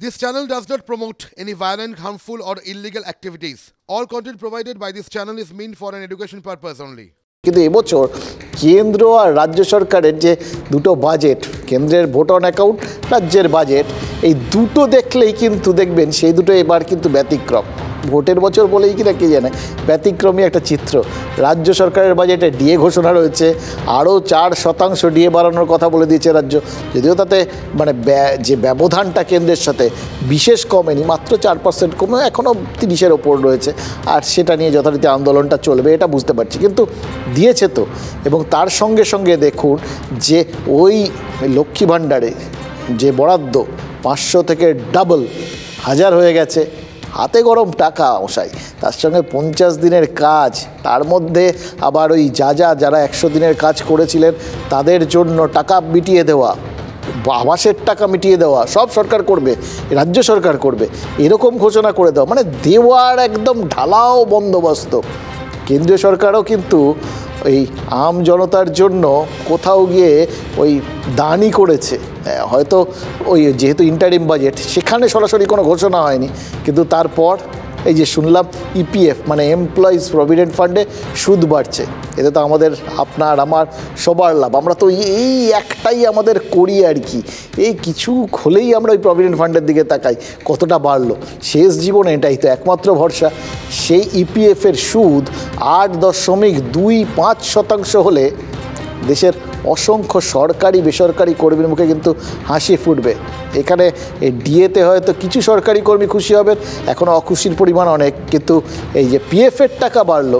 This channel does not promote any violent, harmful, or illegal activities. All content provided by this channel is meant for an education purpose only. কিন্তু এবছর কেন্দ্র আর রাজ্য সরকারের যে দুটো budget, কেন্দ্রের vote on account, রাজ্যের budget, এই দুটো দেখলেই কিন্তু দেখবেন সেই দুটো এবার কিন্তু ব্যতিক্রম। ভোটের বছর বলেই কিনা কে জানে, ব্যতিক্রমী একটা চিত্র। রাজ্য সরকারের বাজেটে ডিএ ঘোষণা রয়েছে, আরও 4% ডিএ বাড়ানোর কথা বলে দিয়েছে রাজ্য, যদিও তাতে মানে যে ব্যবধানটা কেন্দ্রের সাথে বিশেষ কমেনি, মাত্র 4% কমে এখনও 30-এর ওপর রয়েছে, আর সেটা নিয়ে যথারীতি আন্দোলনটা চলবে এটা বুঝতে পারছি, কিন্তু দিয়েছে তো। এবং তার সঙ্গে সঙ্গে দেখুন যে ওই লক্ষ্মী ভাণ্ডারে যে বরাদ্দ 500 থেকে ডাবল 1000 হয়ে গেছে, হাতে গরম টাকা মশাই, তার সঙ্গে 50 দিনের কাজ, তার মধ্যে আবার ওই যারা 100 দিনের কাজ করেছিলেন তাদের জন্য টাকা মিটিয়ে দেওয়া, আবাসের টাকা মিটিয়ে দেওয়া, সব সরকার করবে, রাজ্য সরকার করবে, এরকম ঘোষণা করে দেওয়া, মানে দেওয়ার একদম ঢালাও বন্দোবস্ত। কেন্দ্রীয় সরকারও কিন্তু ওই আম জনতার জন্য কোথাও গিয়ে ওই দানই করেছে, হয়তো ওই যেহেতু ইন্টারিম বাজেট সেখানে সরাসরি কোনো ঘোষণা হয়নি, কিন্তু তারপর এই যে শুনলাম ইপিএফ মানে এমপ্লয়িজ প্রভিডেন্ট ফান্ডে সুদ বাড়ছে, এতে তো আমাদের আপনার আমার সবার লাভ। আমরা তো এই একটাই আমাদের করি আর কি, এই কিছু হলেই আমরা ওই প্রভিডেন্ট ফান্ডের দিকে তাকাই, কতটা বাড়লো। শেষ জীবনে এটাই তো একমাত্র ভরসা। সেই ইপিএফের সুদ 8.25% হলে দেশের অসংখ্য সরকারি বেসরকারি কর্মীর মুখে কিন্তু হাসি ফুটবে। এখানে ডিএতে হয়তো কিছু সরকারি কর্মী খুশি হবেন, এখনও অখুশির পরিমাণ অনেক, কিন্তু এই যে পিএফের টাকা বাড়লো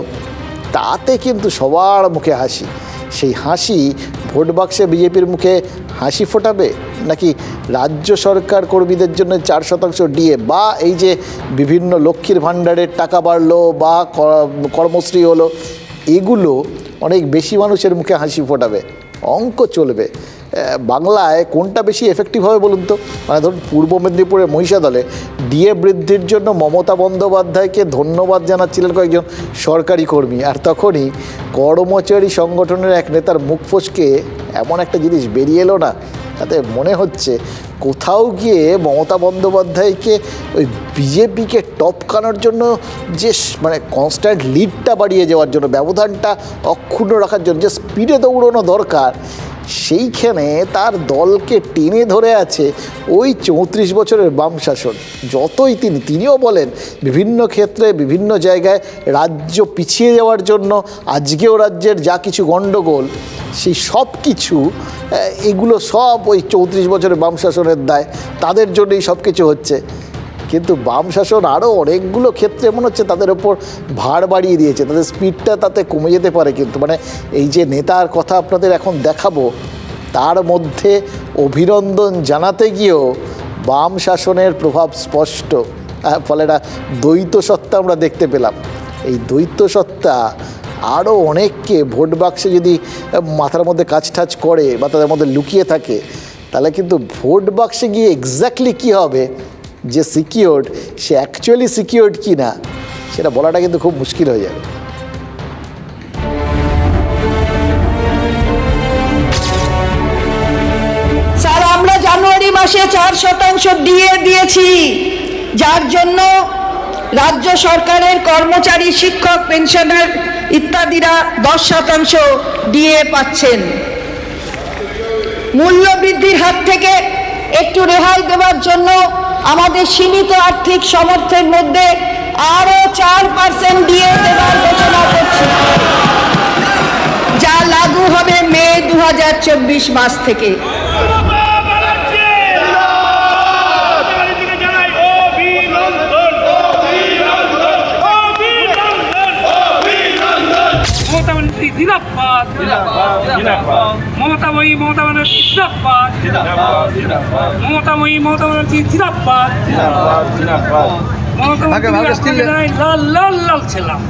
তাতে কিন্তু সবার মুখে হাসি। সেই হাসি ভোট বাক্সে বিজেপির মুখে হাসি ফোটাবে, নাকি রাজ্য সরকার কর্মীদের জন্য 4% ডিএ বা এই যে বিভিন্ন লক্ষ্মীর ভাণ্ডারের টাকা বাড়লো বা কর্মশ্রী হলো, এগুলো অনেক বেশি মানুষের মুখে হাসি ফোটাবে? অঙ্ক চলবে। বাংলায় কোনটা বেশি এফেক্টিভ হবে বলুন তো? মানে ধরুন পূর্ব মেদিনীপুরের মহিষাদলে ডিএ বৃদ্ধির জন্য মমতা বন্দ্যোপাধ্যায়কে ধন্যবাদ জানাচ্ছিলেন কয়েকজন সরকারি কর্মী, আর তখনই কর্মচারী সংগঠনের এক নেতার মুখ ফসকে এমন একটা জিনিস বেরিয়ে এলো না, তাতে মনে হচ্ছে কোথাও গিয়ে মমতা বন্দ্যোপাধ্যায়কে ওই বিজেপিকে টপকানোর জন্য যে মানে কনস্ট্যান্ট লিডটা বাড়িয়ে যাওয়ার জন্য, ব্যবধানটা অক্ষুণ্ণ রাখার জন্য যে স্পিডে দৌড়ানো দরকার, সেইখানে তার দলকে টেনে ধরে আছে ওই 34 বছরের বাম শাসন। যতই তিনিও বলেন বিভিন্ন ক্ষেত্রে বিভিন্ন জায়গায় রাজ্য পিছিয়ে যাওয়ার জন্য আজকেও রাজ্যের যা কিছু গণ্ডগোল, সেই সব কিছু এগুলো সব ওই 34 বছরের বাম শাসনের দায়, তাদের জন্যই সব কিছু হচ্ছে। কিন্তু বাম শাসন আরও অনেকগুলো ক্ষেত্রে মনে হচ্ছে তাদের ওপর ভার বাড়িয়ে দিয়েছে, তাদের স্পিডটা তাতে কমে যেতে পারে। কিন্তু মানে এই যে নেতার কথা আপনাদের এখন দেখাবো, তার মধ্যে অভিনন্দন জানাতে গিয়েও বাম শাসনের প্রভাব স্পষ্ট, ফলে একটা দ্বৈত সত্তা আমরা দেখতে পেলাম। এই দ্বৈত সত্তা আরও অনেককে ভোট বাক্সে যদি মাথার মধ্যে কাজ টাজ করে বা তাদের মধ্যে লুকিয়ে থাকে, তাহলে কিন্তু ভোট বাক্সে গিয়ে এক্স্যাক্টলি কী হবে, যে সিকিউরড সে অ্যাকচুয়ালি সিকিউরড কি না সেটা বলাটা কিন্তু খুব মুশকিল হয়ে যাবে। স্যার, আমরা জানুয়ারি মাসে 4% ডিএ দিয়েছি, যার জন্য রাজ্য সরকারের কর্মচারী, শিক্ষক, পেনশনার ইত্যাদিরা 10% ডিএ পাচ্ছেন। মূল্য বৃদ্ধির হাত থেকে একটু রেহাই দেওয়ার জন্য আমাদের সীমিত আর্থিক সামর্থ্যের মধ্যে আরও 4% ডিএ দেওয়ার ঘোষণা করছি, যা লাগু হবে মে 2024 মাস থেকে। লাল লাল ছিলাম।